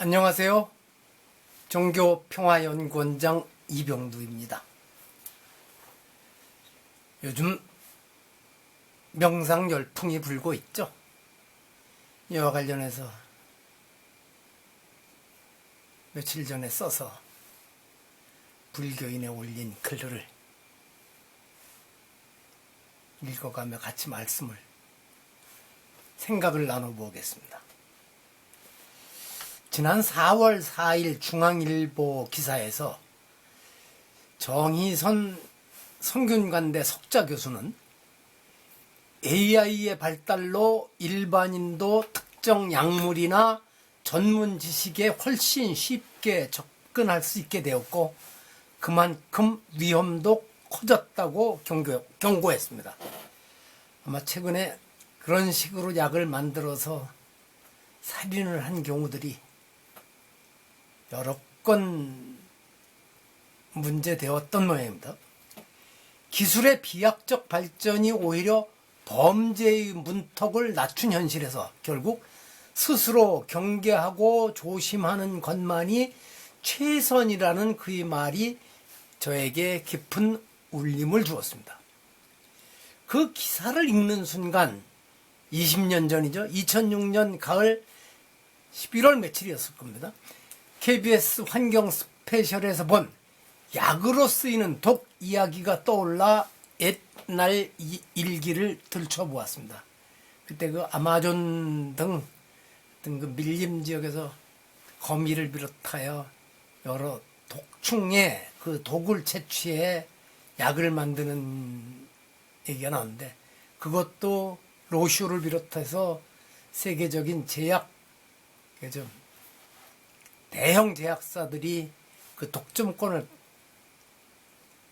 안녕하세요. 종교평화연구원장 이병두입니다. 요즘 명상 열풍이 불고 있죠. 이와 관련해서 며칠 전에 써서 불교인에 올린 글을 읽어가며 같이 생각을 나눠보겠습니다. 지난 4월 4일 중앙일보 기사에서 정희선 성균관대 석좌 교수는 AI의 발달로 일반인도 특정 약물이나 전문 지식에 훨씬 쉽게 접근할 수 있게 되었고 그만큼 위험도 커졌다고 경고했습니다. 아마 최근에 그런 식으로 약을 만들어서 살인을 한 경우들이 여러 건 문제되었던 모양입니다. 기술의 비약적 발전이 오히려 범죄의 문턱을 낮춘 현실에서 결국 스스로 경계하고 조심하는 것만이 최선이라는 그의 말이 저에게 깊은 울림을 주었습니다. 그 기사를 읽는 순간 20년 전이죠. 2006년 가을 11월 며칠이었을 겁니다. KBS 환경 스페셜에서 본 약으로 쓰이는 독 이야기가 떠올라 옛날 일기를 들춰보았습니다. 그때 그 아마존 등 그 밀림 지역에서 거미를 비롯하여 여러 독충의 그 독을 채취해 약을 만드는 얘기가 나오는데 그것도 로슈를 비롯해서 세계적인 대형 제약사들이 그 독점권을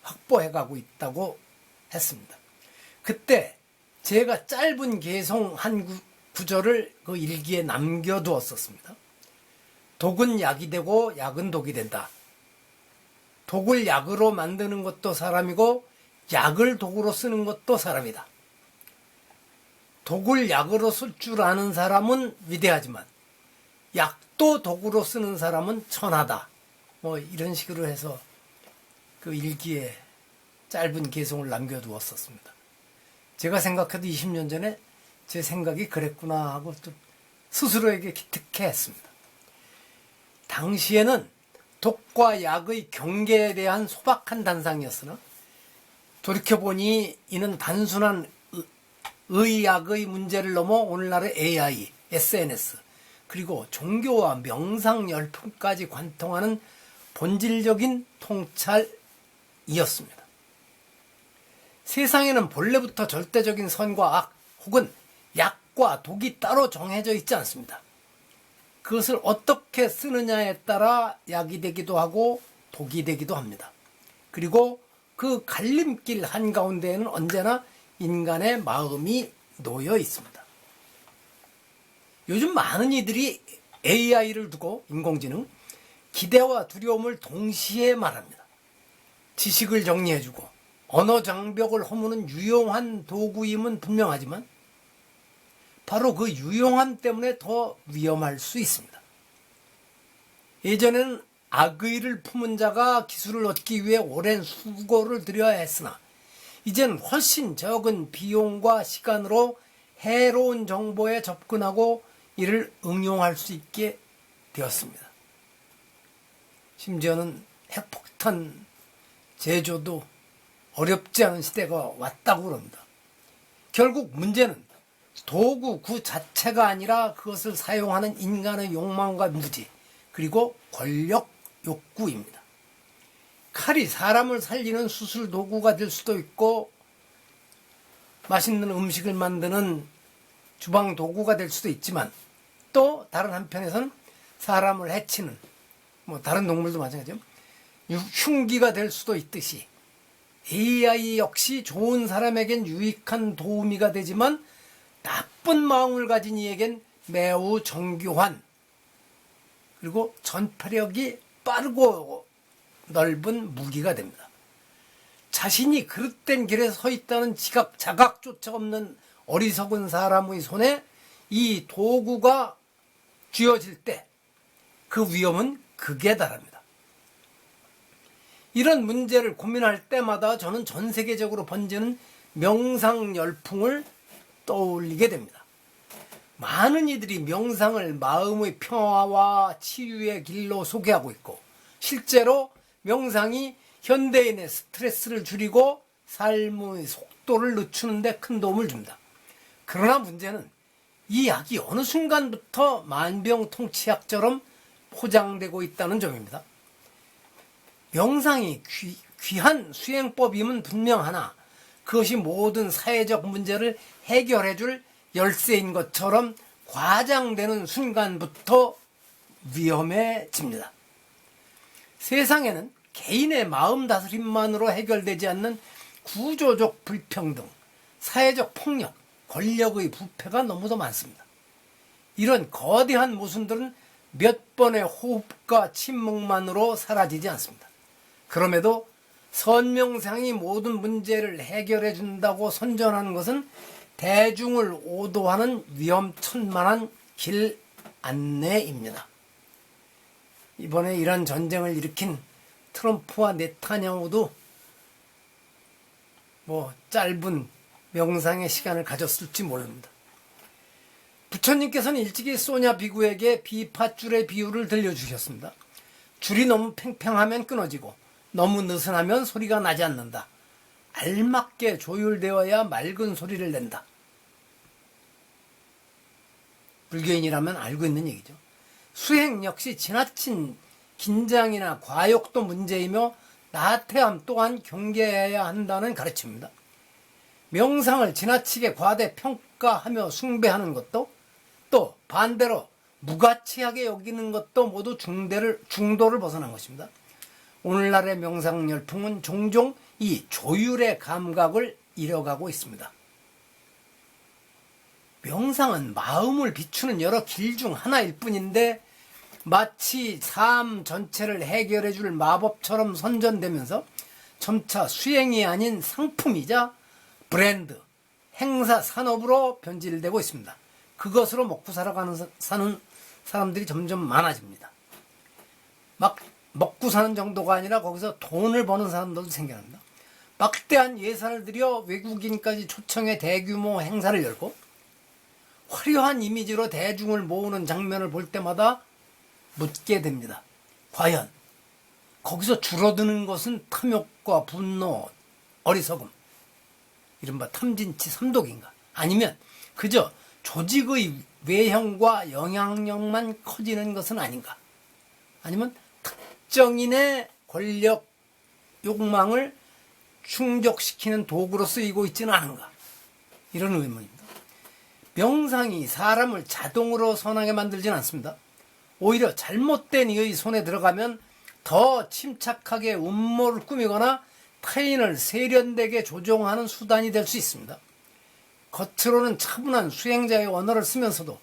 확보해가고 있다고 했습니다. 그때 제가 짧은 개송 한 구절을 그 일기에 남겨두었었습니다. 독은 약이 되고 약은 독이 된다. 독을 약으로 만드는 것도 사람이고 약을 독으로 쓰는 것도 사람이다. 독을 약으로 쓸 줄 아는 사람은 위대하지만 약도 독으로 쓰는 사람은 천하다. 이런 식으로 해서 그 일기에 짧은 개송을 남겨두었었습니다. 제가 생각해도 20년 전에 제 생각이 그랬구나 하고 또 스스로에게 기특해했습니다. 당시에는 독과 약의 경계에 대한 소박한 단상이었으나 돌이켜보니 이는 단순한 의학의 문제를 넘어 오늘날의 AI, SNS 그리고 종교와 명상 열풍까지 관통하는 본질적인 통찰이었습니다. 세상에는 본래부터 절대적인 선과 악 혹은 약과 독이 따로 정해져 있지 않습니다. 그것을 어떻게 쓰느냐에 따라 약이 되기도 하고 독이 되기도 합니다. 그리고 그 갈림길 한가운데에는 언제나 인간의 마음이 놓여 있습니다. 요즘 많은 이들이 AI를 두고 인공지능, 기대와 두려움을 동시에 말합니다. 지식을 정리해주고 언어 장벽을 허무는 유용한 도구임은 분명하지만 바로 그 유용함 때문에 더 위험할 수 있습니다. 예전에는 악의를 품은 자가 기술을 얻기 위해 오랜 수고를 들여야 했으나 이젠 훨씬 적은 비용과 시간으로 해로운 정보에 접근하고 이를 응용할 수 있게 되었습니다. 심지어는 핵폭탄 제조도 어렵지 않은 시대가 왔다고 그럽니다. 결국 문제는 도구 그 자체가 아니라 그것을 사용하는 인간의 욕망과 무지 그리고 권력 욕구입니다. 칼이 사람을 살리는 수술 도구가 될 수도 있고 맛있는 음식을 만드는 주방 도구가 될 수도 있지만 또 다른 한편에서는 사람을 해치는 다른 동물도 마찬가지죠. 흉기가 될 수도 있듯이 AI 역시 좋은 사람에겐 유익한 도우미가 되지만 나쁜 마음을 가진 이에겐 매우 정교한 그리고 전파력이 빠르고 넓은 무기가 됩니다. 자신이 그릇된 길에 서 있다는 자각조차 없는 어리석은 사람의 손에 이 도구가 쥐어질 때 그 위험은 극에 달합니다. 이런 문제를 고민할 때마다 저는 전 세계적으로 번지는 명상 열풍을 떠올리게 됩니다. 많은 이들이 명상을 마음의 평화와 치유의 길로 소개하고 있고, 실제로 명상이 현대인의 스트레스를 줄이고 삶의 속도를 늦추는 데 큰 도움을 줍니다. 그러나 문제는 이 약이 어느 순간부터 만병통치약처럼 포장되고 있다는 점입니다. 명상이 귀한 수행법임은 분명하나 그것이 모든 사회적 문제를 해결해 줄 열쇠인 것처럼 과장되는 순간부터 위험해집니다. 세상에는 개인의 마음 다스림만으로 해결되지 않는 구조적 불평등, 사회적 폭력, 권력의 부패가 너무도 많습니다. 이런 거대한 모순들은 몇 번의 호흡과 침묵만으로 사라지지 않습니다. 그럼에도 선명상이 모든 문제를 해결해 준다고 선전하는 것은 대중을 오도하는 위험천만한 길 안내입니다. 이번에 이란 전쟁을 일으킨 트럼프와 네타냐후도 짧은 명상의 시간을 가졌을지 모릅니다. 부처님께서는 일찍이 소냐 비구에게 비팟줄의 비유를 들려주셨습니다. 줄이 너무 팽팽하면 끊어지고 너무 느슨하면 소리가 나지 않는다. 알맞게 조율되어야 맑은 소리를 낸다. 불교인이라면 알고 있는 얘기죠. 수행 역시 지나친 긴장이나 과욕도 문제이며 나태함 또한 경계해야 한다는 가르침입니다. 명상을 지나치게 과대평가하며 숭배하는 것도, 또 반대로 무가치하게 여기는 것도 모두 중도를 벗어난 것입니다. 오늘날의 명상 열풍은 종종 이 조율의 감각을 잃어가고 있습니다. 명상은 마음을 비추는 여러 길 중 하나일 뿐인데 마치 삶 전체를 해결해 줄 마법처럼 선전되면서 점차 수행이 아닌 상품이자 브랜드, 행사 산업으로 변질되고 있습니다. 그것으로 먹고 사는 사람들이 점점 많아집니다. 막 먹고 사는 정도가 아니라 거기서 돈을 버는 사람들도 생겨납니다. 막대한 예산을 들여 외국인까지 초청해 대규모 행사를 열고 화려한 이미지로 대중을 모으는 장면을 볼 때마다 묻게 됩니다. 과연 거기서 줄어드는 것은 탐욕과 분노, 어리석음, 이른바 탐진치 삼독인가? 아니면 그저 조직의 외형과 영향력만 커지는 것은 아닌가? 아니면 특정인의 권력 욕망을 충족시키는 도구로 쓰이고 있지는 않은가? 이런 의문입니다. 명상이 사람을 자동으로 선하게 만들지는 않습니다. 오히려 잘못된 이의 손에 들어가면 더 침착하게 음모를 꾸미거나 타인을 세련되게 조종하는 수단이 될 수 있습니다. 겉으로는 차분한 수행자의 언어를 쓰면서도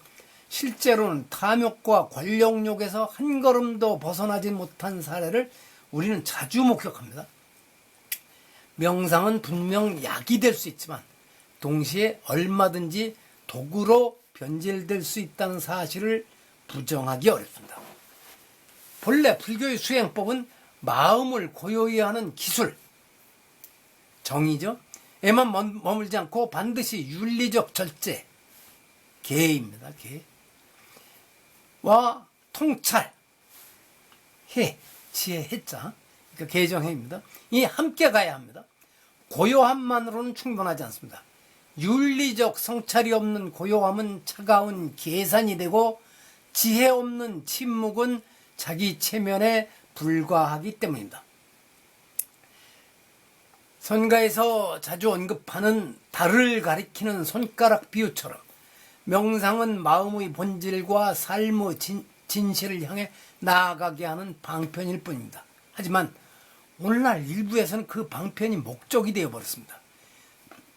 실제로는 탐욕과 권력욕에서 한 걸음도 벗어나지 못한 사례를 우리는 자주 목격합니다. 명상은 분명 약이 될 수 있지만 동시에 얼마든지 도구로 변질될 수 있다는 사실을 부정하기 어렵습니다. 본래 불교의 수행법은 마음을 고요히 하는 기술, 정의죠. 에만 머물지 않고 반드시 윤리적 절제, 계입니다. 와 통찰, 지혜 해자, 그러니까 계정해입니다. 이 함께 가야 합니다. 고요함만으로는 충분하지 않습니다. 윤리적 성찰이 없는 고요함은 차가운 계산이 되고 지혜 없는 침묵은 자기 체면에 불과하기 때문입니다. 선가에서 자주 언급하는 달을 가리키는 손가락 비유처럼 명상은 마음의 본질과 삶의 진실을 향해 나아가게 하는 방편일 뿐입니다. 하지만 오늘날 일부에서는 그 방편이 목적이 되어버렸습니다.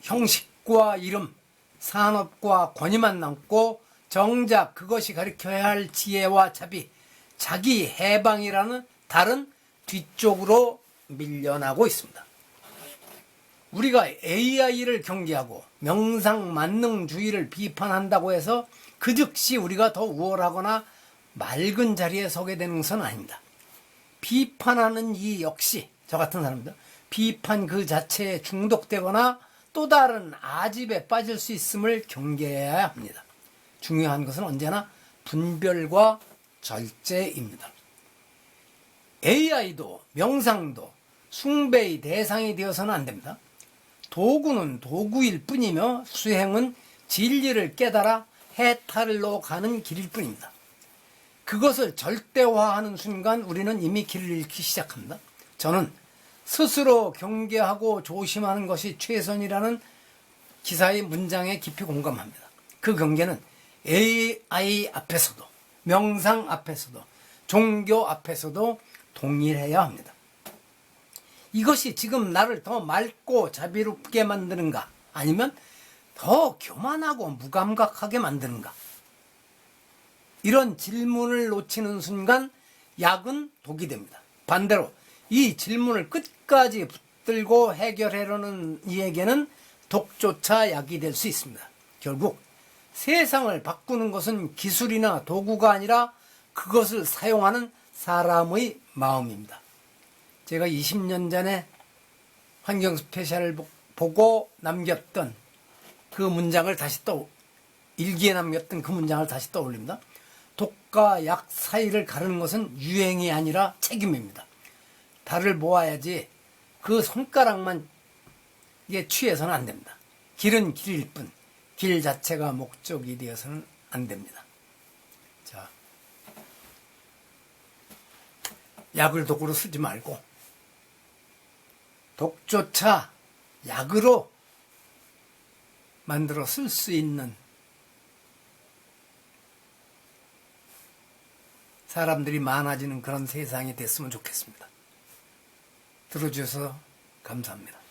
형식과 이름, 산업과 권위만 남고 정작 그것이 가리켜야 할 지혜와 자비, 자기 해방이라는 달은 뒤쪽으로 밀려나고 있습니다. 우리가 AI를 경계하고 명상 만능주의를 비판한다고 해서 그 즉시 우리가 더 우월하거나 맑은 자리에 서게 되는 것은 아닙니다. 비판하는 이 역시 저 같은 사람들 비판 그 자체에 중독되거나 또 다른 아집에 빠질 수 있음을 경계해야 합니다. 중요한 것은 언제나 분별과 절제입니다. AI도 명상도 숭배의 대상이 되어서는 안 됩니다. 도구는 도구일 뿐이며 수행은 진리를 깨달아 해탈로 가는 길일 뿐입니다. 그것을 절대화하는 순간 우리는 이미 길을 잃기 시작합니다. 저는 스스로 경계하고 조심하는 것이 최선이라는 기사의 문장에 깊이 공감합니다. 그 경계는 AI 앞에서도 명상 앞에서도 종교 앞에서도 동일해야 합니다. 이것이 지금 나를 더 맑고 자비롭게 만드는가 아니면 더 교만하고 무감각하게 만드는가, 이런 질문을 놓치는 순간 약은 독이 됩니다. 반대로 이 질문을 끝까지 붙들고 해결하려는 이에게는 독조차 약이 될 수 있습니다. 결국 세상을 바꾸는 것은 기술이나 도구가 아니라 그것을 사용하는 사람의 마음입니다. 제가 20년 전에 환경 스페셜을 보고 남겼던 그 문장을 다시 일기에 남겼던 그 문장을 다시 떠올립니다. 독과 약 사이를 가르는 것은 유행이 아니라 책임입니다. 달을 모아야지 그 손가락만 취해서는 안 됩니다. 길은 길일 뿐 길 자체가 목적이 되어서는 안 됩니다. 자, 약을 독으로 쓰지 말고 독조차 약으로 만들어 쓸 수 있는 사람들이 많아지는 그런 세상이 됐으면 좋겠습니다. 들어주셔서 감사합니다.